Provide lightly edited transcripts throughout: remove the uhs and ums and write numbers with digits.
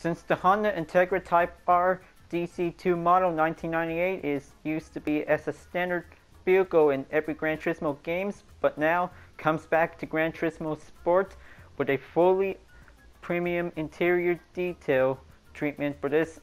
Since the Honda Integra Type R DC2 model 1998 is used to be as a standard vehicle in every Gran Turismo games, but now comes back to Gran Turismo Sport with a fully premium interior detail treatment for this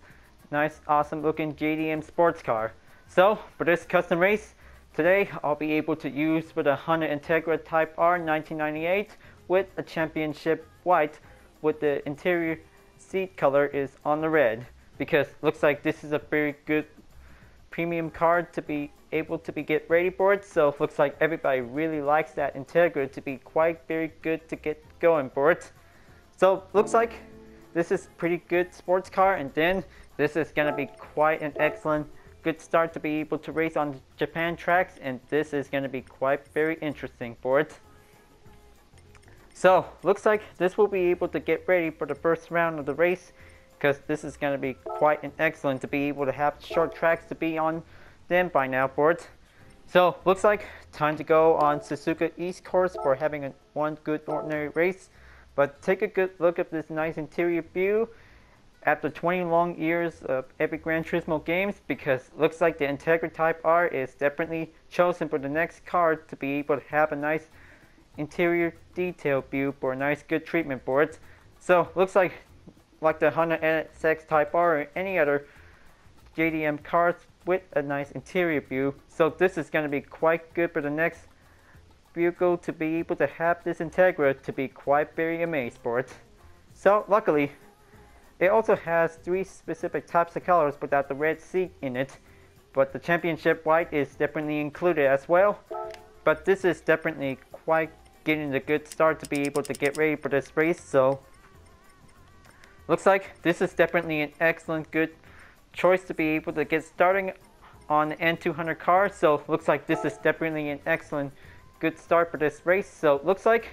nice, awesome looking JDM sports car. So for this custom race today, I'll be able to use for the Honda Integra Type R 1998 with a championship white with the interior seat color is on the red, because looks like this is a very good premium car to be able to get ready for it. So looks like everybody really likes that Integra to be quite very good to get going for it. So looks like this is pretty good sports car, and then this is going to be quite an excellent good start to be able to race on Japan tracks, and this is going to be quite very interesting for it. So looks like this will be able to get ready for the first round of the race, because this is going to be quite an excellent to be able to have short tracks to be on them by now for it. So looks like time to go on Suzuka East course for having one good ordinary race. But take a good look at this nice interior view after 20 long years of every Gran Turismo games, because looks like the Integra Type R is definitely chosen for the next car to be able to have a nice interior detail view for a nice good treatment for it. So looks like the Honda NSX Type R or any other JDM cars with a nice interior view. So this is going to be quite good for the next vehicle to be able to have this Integra to be quite very amazed for it. So luckily it also has 3 specific types of colors without the red seat in it, but the championship white is definitely included as well. But this is definitely quite getting the good start to be able to get ready for this race. So looks like this is definitely an excellent good choice to be able to get starting on the N200 car. So looks like this is definitely an excellent good start for this race. So looks like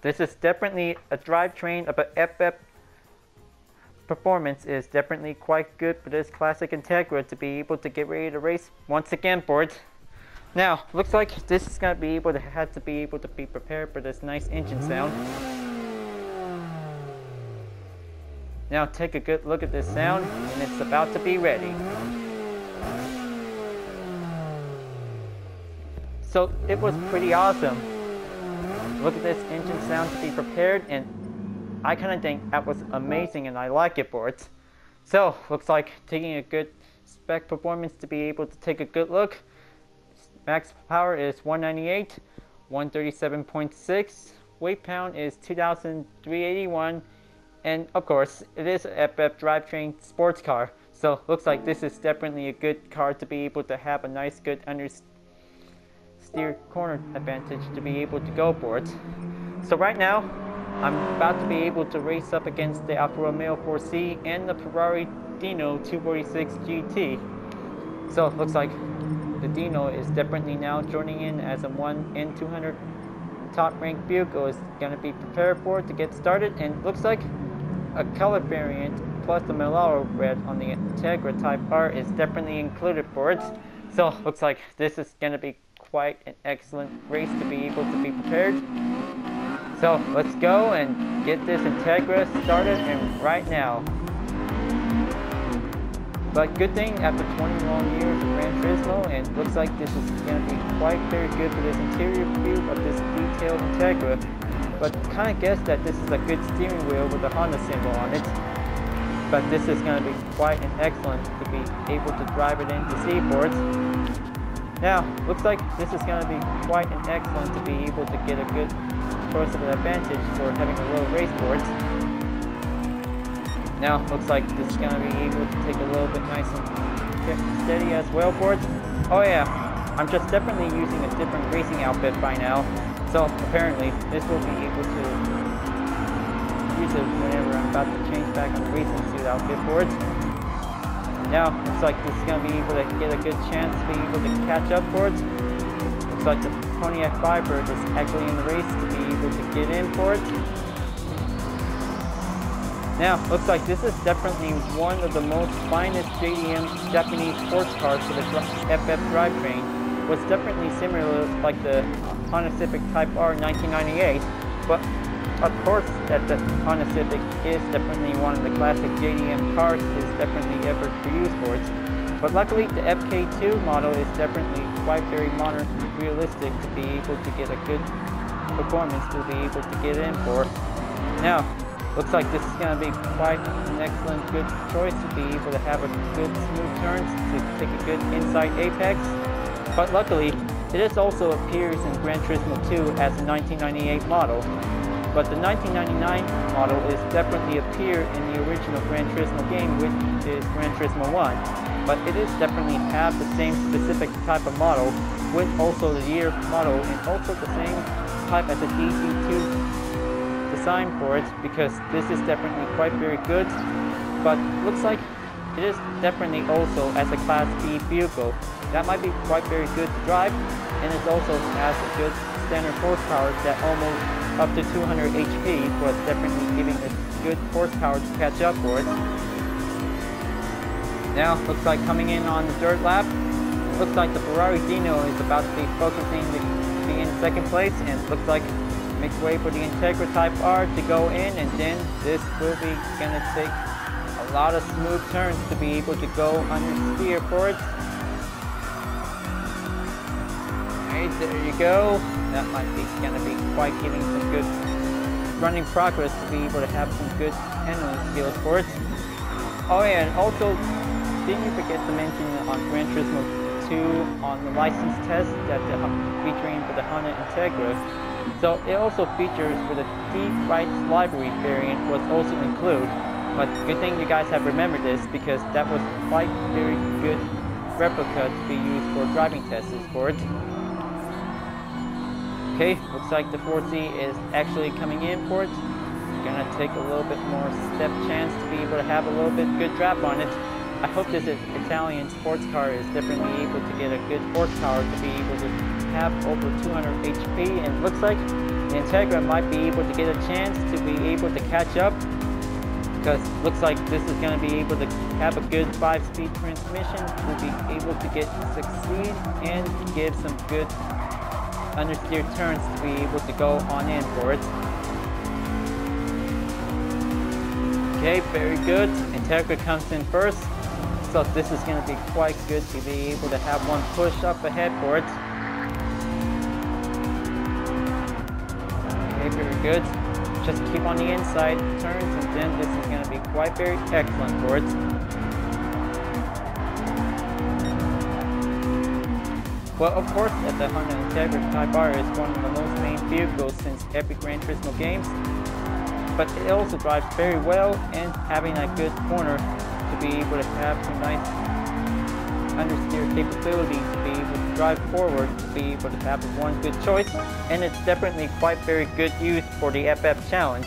this is definitely a drivetrain of a FF performance is definitely quite good for this classic Integra to be able to get ready to race once again for it. Now looks like this is going to be able to be prepared for this nice engine sound. Now take a good look at this sound, and it's about to be ready. So it was pretty awesome. Look at this engine sound to be prepared, and I kind of think that was amazing and I like it for it. So looks like taking a good spec performance to be able to take a good look. Max power is 198, 137.6, weight pound is 2,381, and of course it is a FF drivetrain sports car. So looks like this is definitely a good car to be able to have a nice good understeer corner advantage to be able to go for it. So right now I'm about to be able to race up against the Alfa Romeo 4C and the Ferrari Dino 246 GT. So it looks like the Dino is definitely now joining in as a 1 N200 top ranked vehicle is going to be prepared for it to get started, and looks like a color variant plus the Milano red on the Integra Type R is definitely included for it. So looks like this is going to be quite an excellent race to be able to be prepared. So let's go and get this Integra started and right now. But good thing after 20 long years of Gran Turismo, and looks like this is going to be quite very good for this interior view of this detailed Integra. But kind of guess that this is a good steering wheel with the Honda symbol on it. But this is going to be quite an excellent to be able to drive it in to see for it. Now, looks like this is going to be quite an excellent to be able to get a good source of advantage for having a little race for it. Now, looks like this is going to be able to take a little bit nice and steady as well for it. Oh yeah, I'm just definitely using a different racing outfit by now. So apparently, this will be able to use it whenever I'm about to change back on the racing suit outfit for it. Now, looks like this is going to be able to get a good chance to be able to catch up for it. Looks like the Pontiac Firebird is actually in the race to be able to get in for it. Now, looks like this is definitely one of the most finest JDM Japanese sports cars for the FF drivetrain. Was definitely similar like the Honda Civic Type R 1998, but of course, that the Honda Civic is definitely one of the classic JDM cars is definitely ever produced for it. But luckily, the FK2 model is definitely quite very modern, realistic to be able to get a good performance to be able to get in for. Now, looks like this is going to be quite an excellent, good choice to be able to have a good smooth turns to take a good inside apex. But luckily, it also appears in Gran Turismo 2 as a 1998 model. But the 1999 model is definitely appear in the original Gran Turismo game, which is Gran Turismo 1. But it is definitely have the same specific type of model, with also the year model and also the same type as the DC2 design for it, because this is definitely quite very good. But looks like it is definitely also as a Class B vehicle. That might be quite very good to drive, and it also has a good standard horsepower that almost up to 200 HP, was definitely giving a good horsepower to catch up for it. Now, looks like coming in on the dirt lap, looks like the Ferrari Dino is about to be focusing to be in second place, and looks like makes way for the Integra Type R to go in, and then this will be gonna take a lot of smooth turns to be able to go under steer for it. Alright, there you go. That might be gonna be quite giving some good running progress to be able to have some good handling skills for it. Oh yeah, and also didn't you forget to mention on Gran Turismo 2 on the license test that the featuring for the Honda Integra. So it also features for the Deep Rights Library variant was also included. But good thing you guys have remembered this, because that was quite very good replica to be used for driving tests for it. Okay, looks like the 4C is actually coming in for it. Gonna take a little bit more step chance to be able to have a little bit good drop on it. I hope this Italian sports car is definitely able to get a good horsepower to be able to have over 200 HP, and looks like the Integra might be able to get a chance to be able to catch up, because looks like this is going to be able to have a good 5-speed transmission, will be able to succeed and give some good understeer turns to be able to go on in for it. Okay, very good. Integra comes in first, so this is going to be quite good to be able to have one push up ahead for it. Okay, very good. Just keep on the inside turns, and then this is going to be quite very excellent for it. Well, of course, that the Honda Integra Type R is one of the most main vehicles since every Gran Turismo games, but it also drives very well, and having a good corner to be able to have some nice understeer capability to be able to drive forward, to be able to have one good choice, and it's definitely quite very good use for the FF Challenge.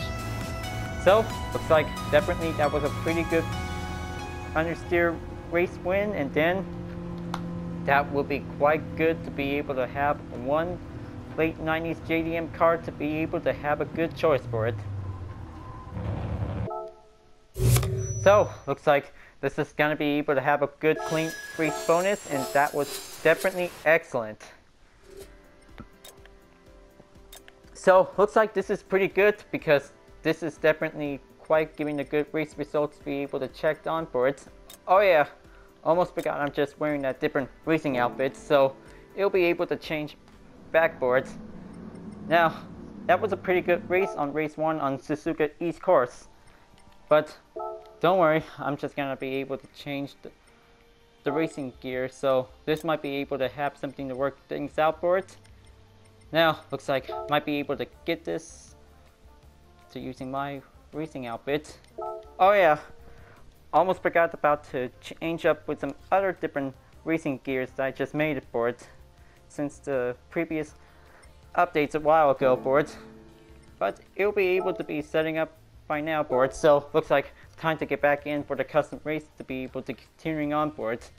So, looks like definitely that was a pretty good understeer race win, and then that will be quite good to be able to have one late 90s JDM car to be able to have a good choice for it. So, looks like this is going to be able to have a good clean race bonus, and that was definitely excellent. So, looks like this is pretty good, because this is definitely quite giving a good race results to be able to check on for it. Oh yeah, almost forgot I'm just wearing that different racing outfit, so it'll be able to change back for it. Now, that was a pretty good race on race 1 on Suzuka East Course. But don't worry, I'm just gonna be able to change the racing gear, so this might be able to have something to work things out for it. Now, looks like might be able to get this to using my racing outfit. Oh yeah, almost forgot about to change up with some other different racing gears that I just made for it since the previous updates a while ago for it. But it'll be able to be setting up by now for it, so looks like time to get back in for the custom race to be able to continuing on for it.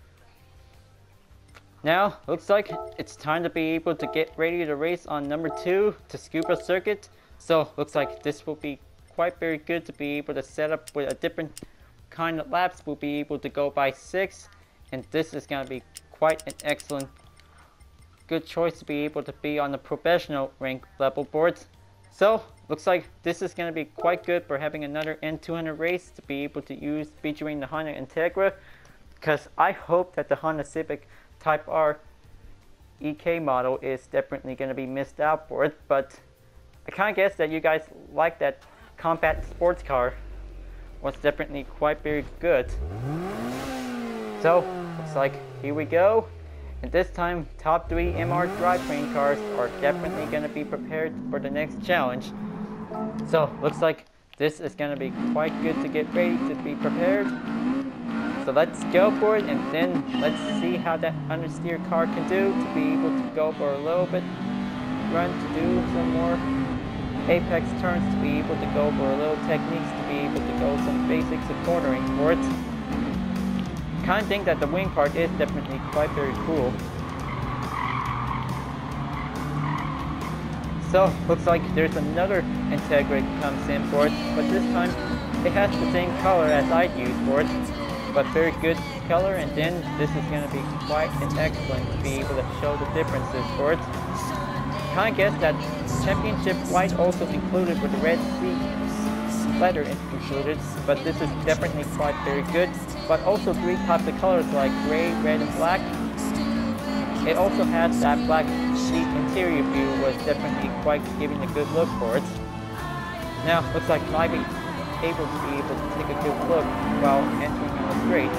Now, looks like it's time to be able to get ready to race on number 2 to Scuba Circuit. So, looks like this will be quite very good to be able to set up with a different kind of laps. We'll be able to go by 6, and this is going to be quite an excellent, good choice to be able to be on the professional rank level board. So looks like this is going to be quite good for having another N200 race to be able to use featuring the Honda Integra, because I hope that the Honda Civic Type R EK model is definitely going to be missed out for it, but I kind of guess that you guys like that compact sports car was definitely quite very good. So looks like here we go, and this time top 3 MR drivetrain cars are definitely going to be prepared for the next challenge. So looks like this is going to be quite good to get ready to be prepared. So let's go for it, and then let's see how that understeer car can do to be able to go for a little bit run, to do some more apex turns, to be able to go for a little techniques, to be able to go some basics of cornering for it. Kind of think that the wing part is definitely quite very cool. So looks like there's another Integra comes in for it, but this time it has the same color as I'd use for it, but very good color, and then this is going to be quite an excellent to be able to show the differences for it. Kind of guess that championship white also included with the red C letter included, but this is definitely quite very good. But also 3 types of colors like gray, red, and black. It also has that black seat interior view, was definitely quite giving a good look for it. Now looks like might be able to take a good look while entering on the straight.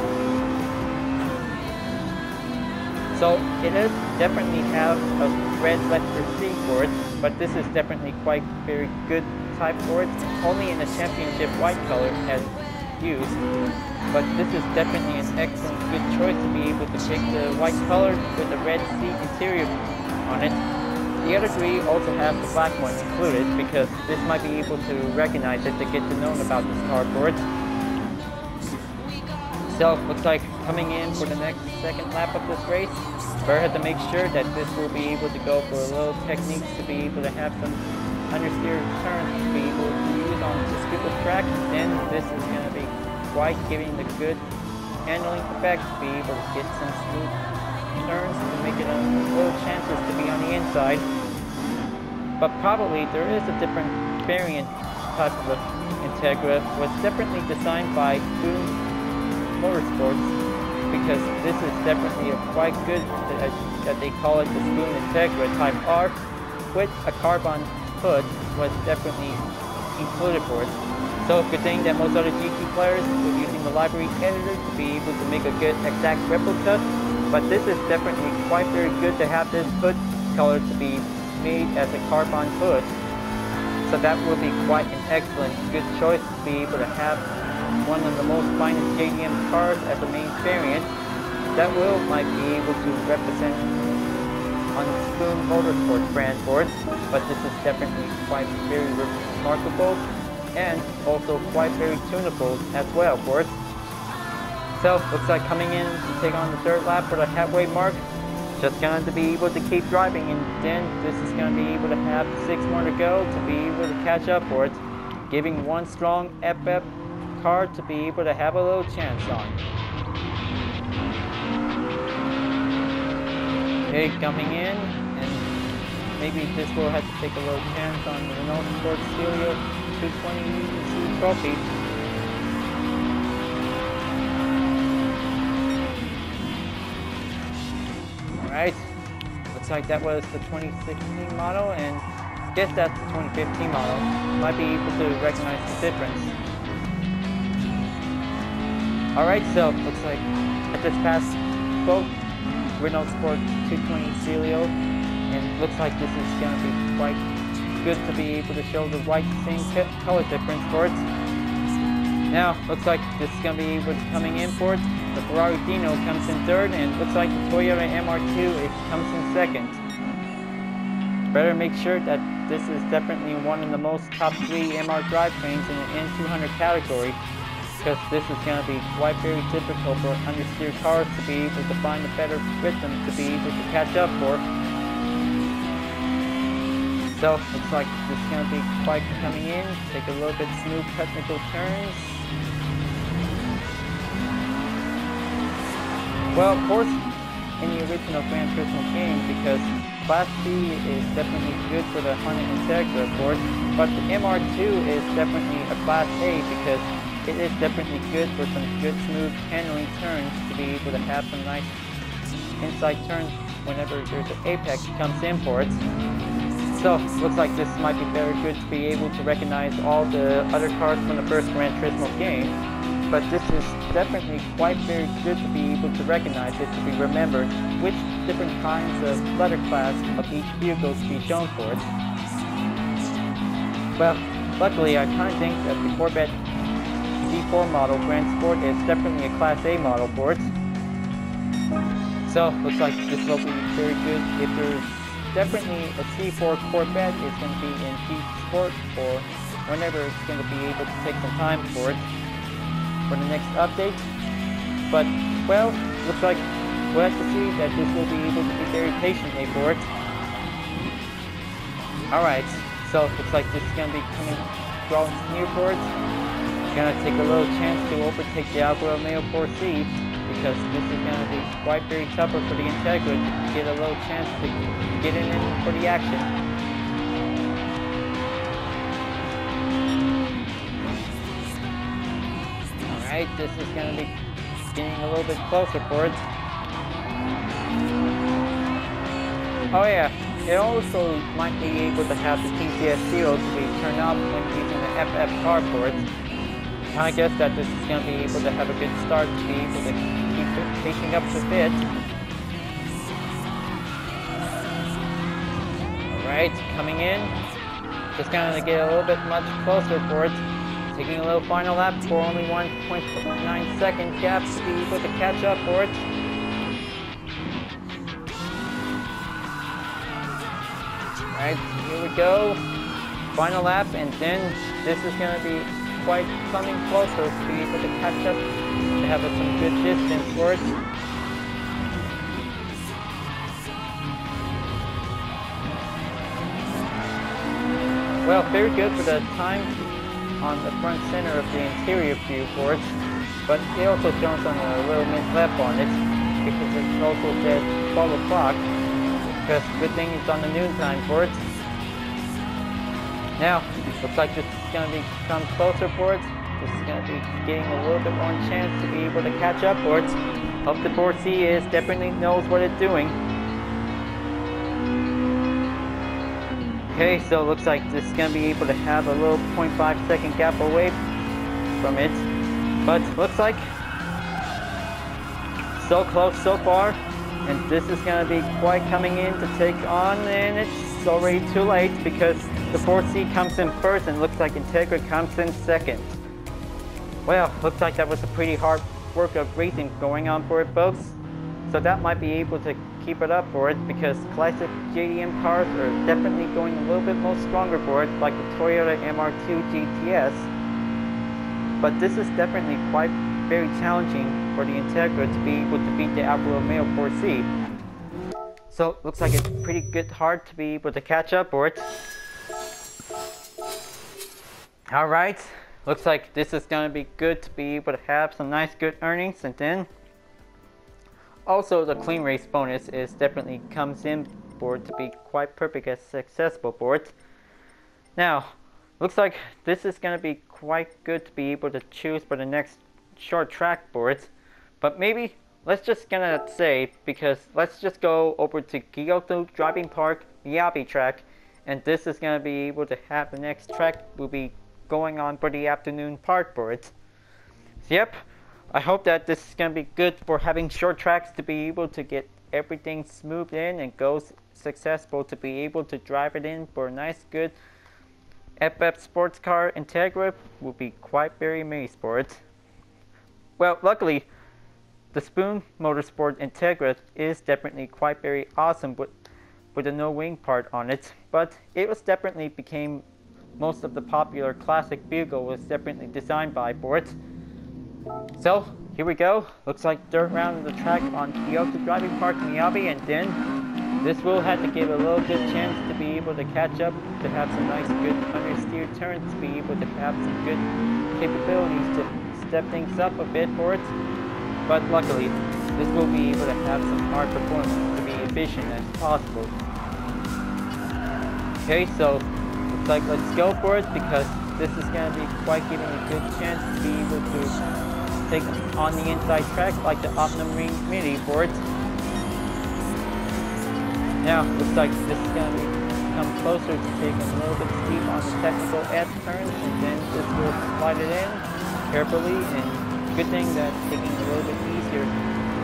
So it is definitely have a red letter C for it, but this is definitely quite very good type for it. Only in the championship white color as used, but this is definitely an excellent good choice to be able to pick the white color with the red C interior on it. The other 3 also have the black one included, because this might be able to recognize it to get to know about this car for it. So looks like coming in for the next second lap of this race, Burr had to make sure that this will be able to go for a little techniques to be able to have some understeer turns to be able to use on this good track. Then this is going to be quite giving the good handling effect to be able to get some smooth turns to make it a little chances to be on the inside. But probably there is a different variant type of the Integra, was definitely designed by Boom Motorsports, because this is definitely a quite good that they call it the Spoon Integra Type R with a carbon hood, was definitely included for it. So good thing that most other GT players were using the library editor to be able to make a good exact replica, but this is definitely quite very good to have this hood color to be made as a carbon hood. So that will be quite an excellent good choice to be able to have one of the most finest JDM cars as a main variant that might be able to represent on the Spoon Motorsports brand for it, but this is definitely quite very remarkable and also quite very tunable as well for it. So looks like coming in to take on the 3rd lap for the halfway mark, just going to be able to keep driving, and then this is going to be able to have 6 more to go to be able to catch up for it, giving one strong FF car to be able to have a little chance on. Okay, coming in, and maybe this will have to take a little chance on the Renault Sport Stelio 220cc trophy. Alright, looks like that was the 2016 model, and I guess that's the 2015 model. Might be able to recognize the difference. Alright, so looks like I just passed both Renault Sport 220 Stelio, and looks like this is going to be quite good to be able to show the white same color difference for it. Now, looks like this is going to be able to coming in for it. The Ferrari Dino comes in 3rd, and looks like the Toyota MR2 comes in 2nd. Better make sure that this is definitely one of the most top 3 MR drivetrains in the N200 category, because this is going to be quite very difficult for understeer cars to be able to find a better rhythm to be able to catch up for. So looks like this is going to be quite coming in, take a little bit smooth technical turns. Well, of course, in the original Gran Turismo game, because Class B is definitely good for the Honda Integra, of course, but the MR2 is definitely a Class A because it is definitely good for some good smooth handling turns to be able to have some nice inside turns whenever there's an apex comes in for it. So, looks like this might be very good to be able to recognize all the other cars from the first Gran Turismo game. But this is definitely quite very good to be able to recognize it, to be remembered which different kinds of letter class of each vehicle to be shown for it. Well, luckily I kind of think that the Corvette C4 model Grand Sport is definitely a Class A model for it. So, looks like this will be very good if there's definitely a C4 Corvette is going to be in Jeep Sport or whenever it's going to be able to take some time for it for the next update. But, well, looks like we'll have to see that this will be able to be very patiently for it. Alright, so looks like this is going to be drawing near for it. Going to take a little chance to overtake the Alfa Romeo 4C because this is going to be quite very tougher for the Integra to get a little chance to get in for the action. Alright, this is going to be getting a little bit closer for it. Oh yeah, it also might be able to have the TCS seal to be turned off when using the FF car for it. I guess that this is going to be able to have a good start to be able to keep pacing up a bit. Alright, coming in. Just going to get a little bit much closer for it. Taking a little final lap for only 1.9 second gap to be able to catch up for it. Alright, here we go. Final lap, and then this is going to be quite coming closer to be able to catch up, to have some good distance for it. Well, very good for the time on the front center of the interior view for it, but it also shows on a little minute left on it because it also said 12 o'clock, because good thing it's on the noon time for it. Now, looks like this is going to become closer for it. This is going to be getting a little bit more chance to be able to catch up for it. Hope the 4C definitely knows what it's doing. Okay, so it looks like this is going to be able to have a little 0.5 second gap away from it. But looks like so close so far. And this is going to be quite coming in to take on, and it's already too late because the 4C comes in first and looks like Integra comes in second. Well, looks like that was a pretty hard work of racing going on for it, folks. So that might be able to keep it up for it because classic JDM cars are definitely going a little bit more stronger for it, like the Toyota MR2 GTS. But this is definitely quite very challenging for the Integra to be able to beat the Alfa Romeo 4C. So looks like it's pretty good hard to be able to catch up for it. Alright, looks like this is going to be good to be able to have some nice good earnings, and then also the clean race bonus is definitely comes in for it to be quite perfect and successful for it. Now, looks like this is going to be quite good to be able to choose for the next short track for it. But maybe let's just gonna say, because let's just go over to Kyoto Driving Park Miyabi track, and this is gonna be able to have the next track will be going on for the afternoon part for it. So yep, I hope that this is gonna be good for having short tracks to be able to get everything smoothed in and goes successful to be able to drive it in for a nice good FF sports car Integra will be quite very amazed for it. Well, luckily, the Spoon Motorsport Integra is definitely quite very awesome with the no wing part on it, but it was definitely became most of the popular classic vehicle was definitely designed by for it. So here we go. Looks like third round of the track on Kyoto Driving Park Miyabi, and then this will have to give a little good chance to be able to catch up, to have some nice good understeer turns, to be able to have some good capabilities to step things up a bit for it. But luckily, this will be able to have some hard performance to be efficient as possible. Okay, so looks like let's go for it, because this is going to be quite giving a good chance to be able to take on the inside track like the Optimum Ring Mini for it. Now, looks like this is going to come closer to taking a little bit steep on the technical S turns, and then this will slide it in carefully, and good thing that's taking a little bit easier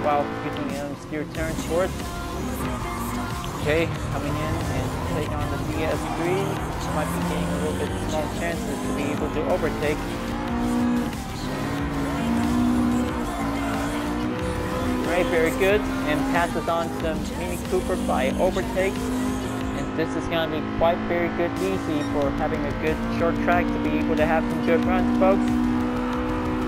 while using the unsteer turns for it. Okay, coming in and taking on the DS3, might be getting a little bit small chances to be able to overtake. Right, very good, and passes on to Mini Cooper by overtake. And this is going to be quite very good easy for having a good short track to be able to have some good runs, folks.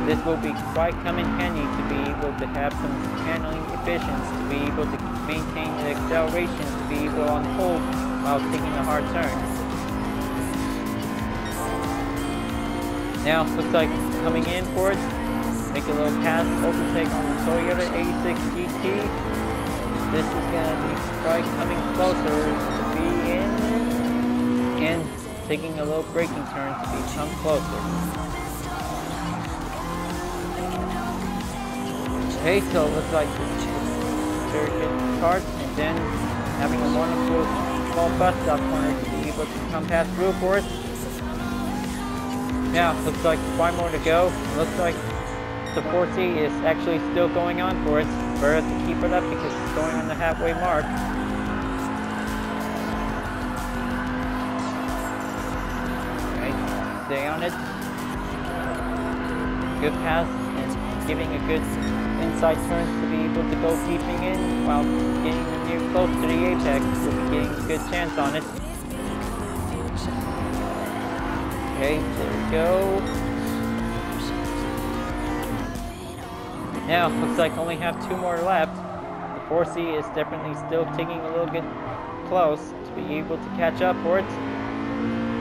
This will be quite come in handy to be able to have some handling efficiency, to be able to maintain the acceleration, to be able on hold while taking a hard turn. Now, looks like coming in for it. Make a little pass, overtake on the Toyota 86 GT. This is going to be quite coming closer to be in, and taking a little braking turn to become closer. Okay, so it looks like this is a very good start, and then having a wonderful small bus stop corner to be able to come past through for it. Now, looks like 5 more to go. Looks like the 4C is actually still going on for it. For us to keep it up because it's going on the halfway mark. Alright, stay on it. Good pass and giving a good inside turns to be able to go keeping in while getting near close to the apex. We'll be getting a good chance on it. Okay, there we go. Now, looks like only have 2 more left. The 4C is definitely still taking a little bit close to be able to catch up for it.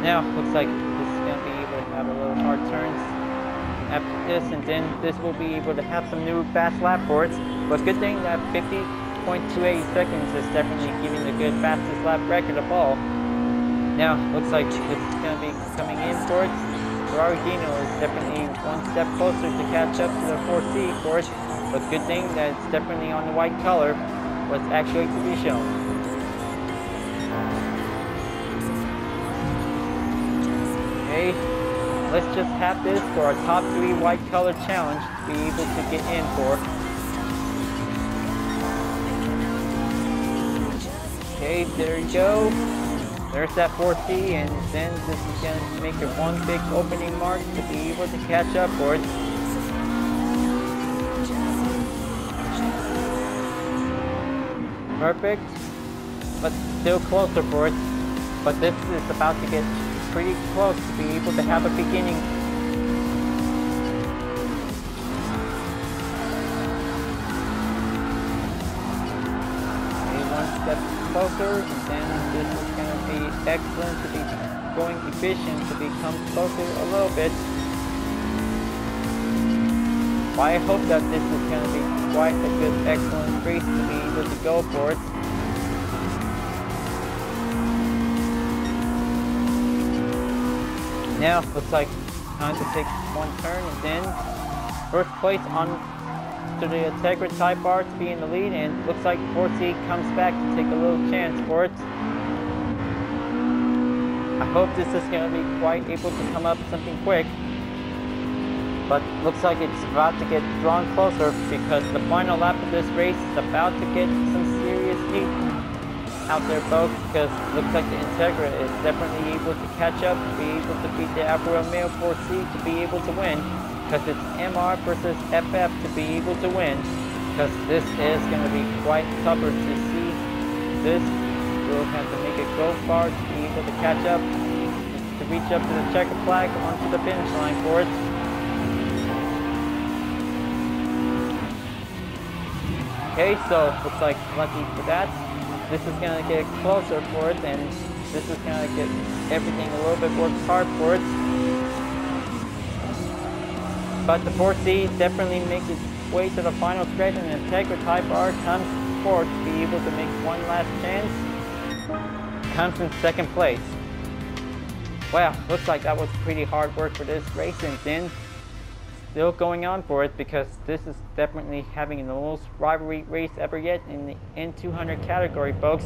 Now, looks like this is going to be able to have a little hard turns after this, and then this will be able to have some new fast lap for it. But good thing that 50.28 seconds is definitely giving the good fastest lap record of all. Now, looks like this is going to be coming in for it. Ferrari Dino is definitely 1 step closer to catch up to the 4C for it, but good thing that it's definitely on the white color, what's actually to be shown. Okay, let's just have this for our top 3 white color challenge to be able to get in for. Okay, there you go. There's that 4C, and then this is going to make it 1 big opening mark to be able to catch up for it. Perfect, but still closer for it. But this is about to get pretty close to be able to have a beginning. Okay, 1 step closer, and then this is going to be excellent to be going efficient to become closer a little bit. Well, I hope that this is going to be quite a good excellent race to be able to go for it. Now looks like time to take 1 turn, and then first place on to the Integra Type R to be in the lead, and looks like 4C comes back to take a little chance for it. I hope this is going to be quite able to come up something quick, but looks like it's about to get drawn closer because the final lap of this race is about to get some serious heat out there, folks, because it looks like the Integra is definitely able to catch up, to be able to beat the Alfa Romeo 4C to be able to win, because it's MR versus FF to be able to win, because this is going to be quite tougher to see. This will have to make it go far to be able to catch up, to reach up to the checker flag onto the finish line for it. Okay, so looks like lucky for that. This is going to get closer for it, and this is going to get everything a little bit worked hard for it. But the 4C definitely makes its way to the final stretch, and the Integra Type R comes forward to be able to make one last chance. Comes in 2nd place. Wow, looks like that was pretty hard work for this race, and then still going on for it because this is definitely having the most rivalry race ever yet in the N200 category, folks.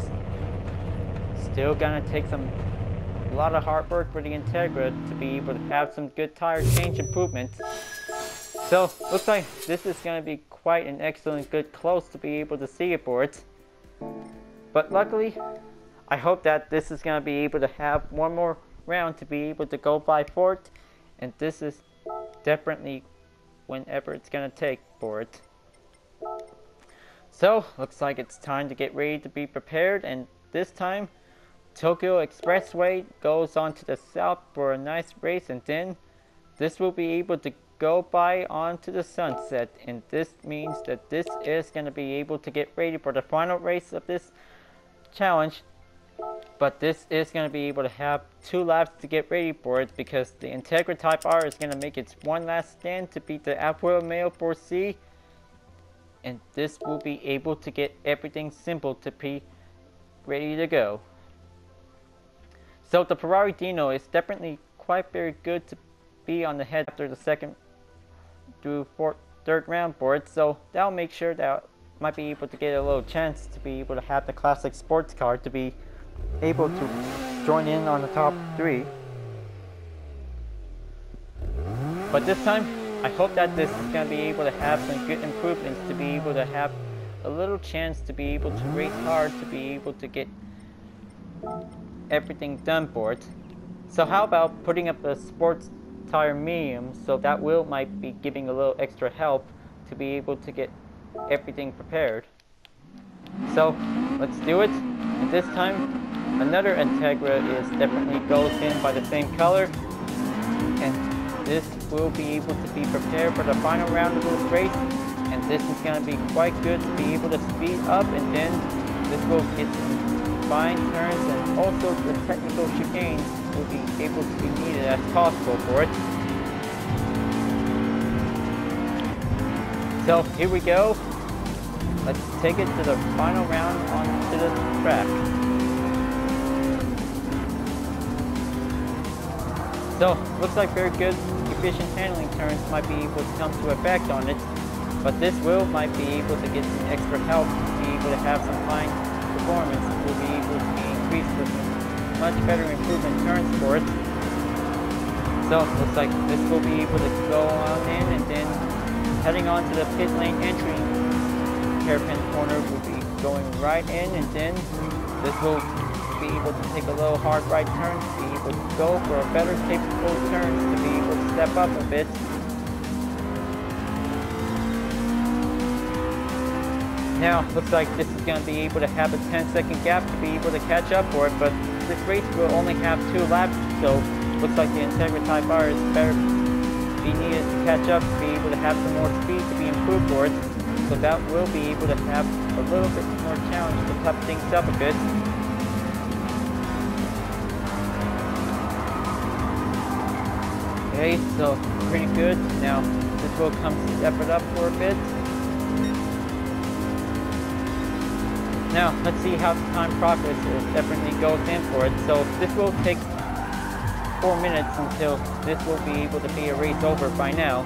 Still gonna take a lot of hard work for the Integra to be able to have some good tire change improvements. So looks like this is gonna be quite an excellent good close to be able to see it for it. But luckily, I hope that this is gonna be able to have one more round to be able to go by for it, and this is definitely whenever it's gonna take for it. So looks like it's time to get ready to be prepared, and this time Tokyo Expressway goes on to the south for a nice race, and then this will be able to go by onto the sunset, and this means that this is going to be able to get ready for the final race of this challenge. But this is going to be able to have 2 laps to get ready for it because the Integra Type R is going to make its one last stand to beat the Alfa Romeo 4C, and this will be able to get everything simple to be ready to go. So the Ferrari Dino is definitely quite very good to be on the head after the second through third round for it, so that'll make sure that I might be able to get a little chance to be able to have the classic sports car to be able to join in on the top 3. But this time, I hope that this is going to be able to have some good improvements to be able to have a little chance to be able to race hard to be able to get everything done for it. So how about putting up a sports tire medium, so that will might be giving a little extra help to be able to get everything prepared. So let's do it. And this time another Integra is definitely goes in by the same color, and this will be able to be prepared for the final round of this race, and this is going to be quite good to be able to speed up, and then this will get some fine turns, and also the technical chicanes will be able to be needed as possible for it. So here we go. Let's take it to the final round onto the track. So looks like very good efficient handling turns might be able to come to effect on it, but this might be able to get some extra help to be able to have some fine performance will be able to be increased with much better improvement turns for it. So looks like this will be able to go on in, and then heading on to the pit lane entry hairpin corner will be going right in, and then this will be able to take a little hard right turn to be able to go for a better capable turns to be able to step up a bit. Now looks like this is going to be able to have a 10-second gap to be able to catch up for it, but this race will only have 2 laps, so looks like the Integra Type R is better be needed to catch up to be able to have some more speed to be improved for it, so that will be able to have a little bit more challenge to tough things up a bit. Okay, so pretty good. Now this will come step it up for a bit. Now let's see how the time progress definitely goes in for it. So this will take 4 minutes until this will be able to be a race over by now.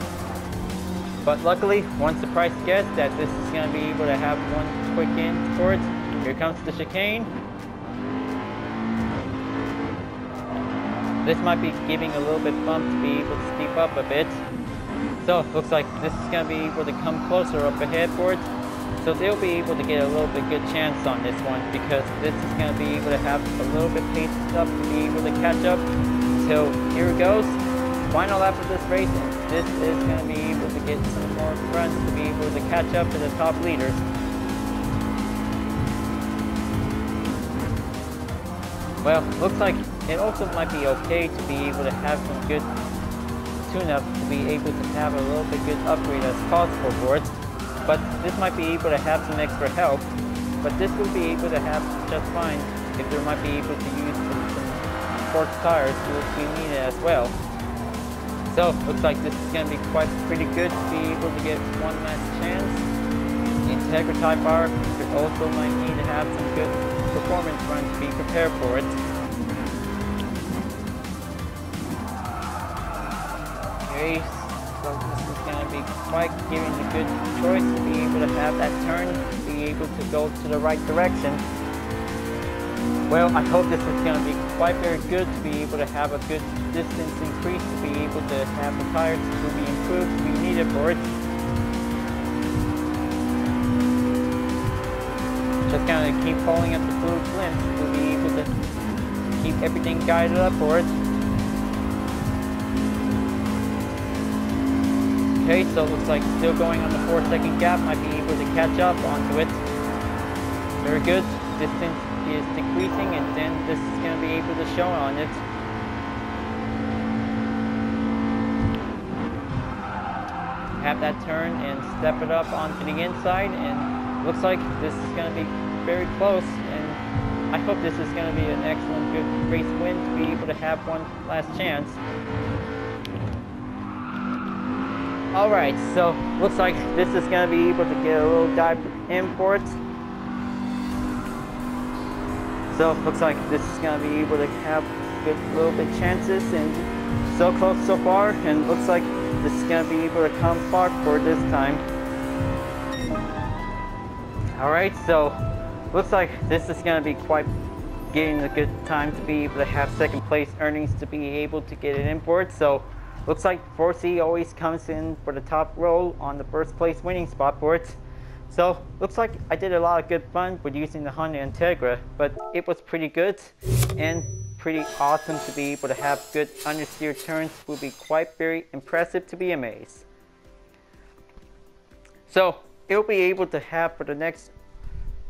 But luckily, one surprise guest that this is going to be able to have one quick in for it. Here comes the chicane. This might be giving a little bit bump to be able to steep up a bit. So looks like this is going to be able to come closer up ahead for it. So they'll be able to get a little bit good chance on this one, because this is going to be able to have a little bit paced up to be able to catch up. So here it goes. Final lap of this race, and this is going to be able to get some more runs to be able to catch up to the top leaders. Well, looks like it also might be okay to be able to have some good tune-up to be able to have a little bit good upgrade as possible for it. But this might be able to have some extra help, but this will be able to have just fine if there might be able to use some sports tires will be needed as well. So looks like this is going to be pretty good to be able to get one last chance. The Integra Type R also might need to have some good performance runs to be prepared for it. race. So this is going to be quite giving a good choice to be able to have that turn, to be able to go to the right direction. Well, I hope this is going to be quite very good to be able to have a good distance increase, to be able to have the tires to be improved, to be needed for it. Just going to keep following up the fluid glimpse to be able to keep everything guided up for it. Okay, so it looks like still going on the 4-second gap, might be able to catch up onto it. Very good. Distance is decreasing, and then this is going to be able to show on it. Have that turn and step it up onto the inside, and looks like this is going to be very close, and I hope this is going to be an excellent good race win to be able to have one last chance. Alright, so looks like this is going to be able to get a little dive in for it. So looks like this is going to be able to have good little bit chances, and so close so far, and looks like this is going to be able to come far for this time. Alright, so looks like this is going to be quite getting a good time to be able to have second place earnings to be able to get it in for it. So looks like 4C always comes in for the top roll on the first place winning spot for it. So looks like I did a lot of good fun with using the Honda Integra, but it was pretty good and pretty awesome to be able to have good understeer turns. Will be quite very impressive to be amazed. So it'll be able to have for the next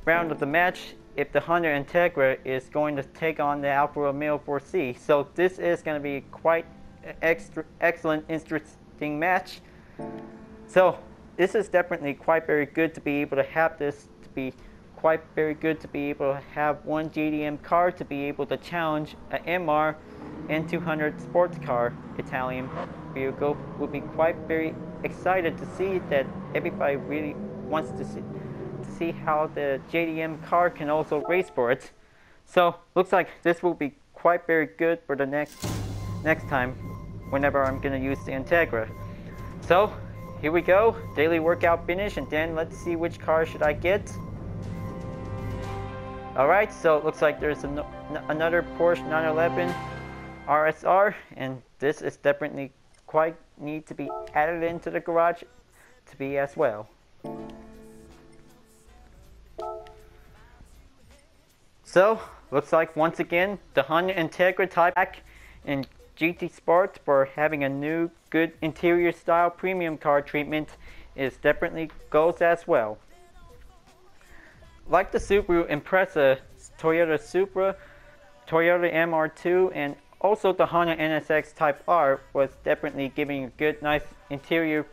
round of the match if the Honda Integra is going to take on the Alfa Romeo 4C. So this is going to be quite excellent, interesting match. So this is definitely quite very good to be able to have this, to be quite very good to be able to have one JDM car to be able to challenge an MR N200 sports car Italian vehicle. Will be quite very excited to see that everybody really wants to see how the JDM car can also race for it. So looks like this will be quite very good for the next time whenever I'm going to use the Integra. So here we go, daily workout finish, and then let's see which car should I get. Alright, so it looks like there's another Porsche 911 RSR, and this is definitely quite need to be added into the garage to be as well. So looks like once again the Honda Integra Type back in GT Sport for having a new good interior style premium car treatment is definitely goes as well. Like the Subaru Impreza, Toyota Supra, Toyota MR2, and also the Honda NSX Type R was definitely giving a good nice interior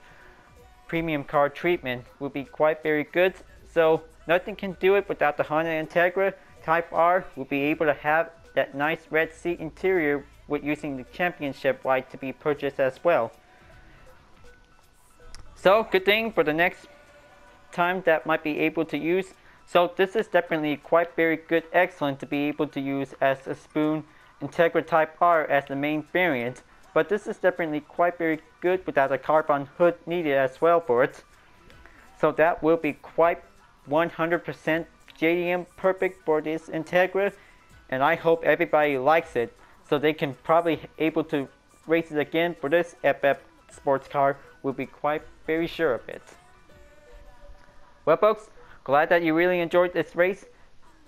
premium car treatment. Will be quite very good. So nothing can do it without the Honda Integra Type R. Will be able to have that nice red seat interior with using the championship white to be purchased as well. So good thing for the next time that might be able to use. So this is definitely quite very good, excellent to be able to use as a spoon Integra Type R as the main variant. But this is definitely quite very good without a carbon hood needed as well for it. So that will be quite 100% JDM perfect for this Integra, and I hope everybody likes it, so they can probably able to race it again for this FF sports car. Will be quite very sure of it. Well folks, glad that you really enjoyed this race.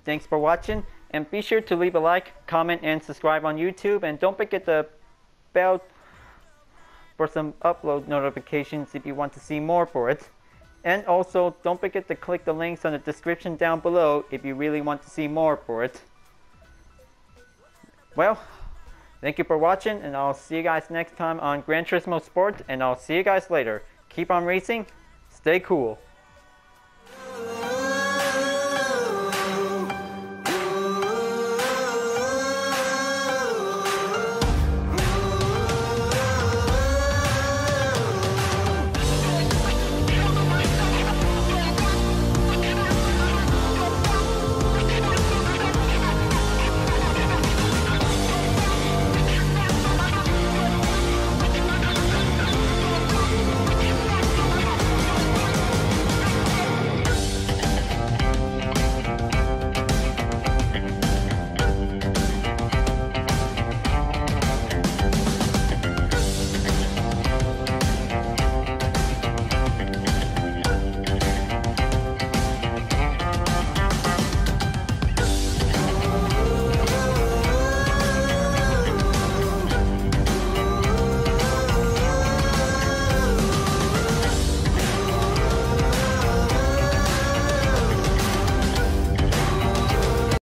Thanks for watching, and be sure to leave a like, comment, and subscribe on YouTube, and don't forget the bell for some upload notifications if you want to see more for it. And also don't forget to click the links on the description down below if you really want to see more for it. Well, thank you for watching, and I'll see you guys next time on Gran Turismo Sport, and I'll see you guys later. Keep on racing, stay cool.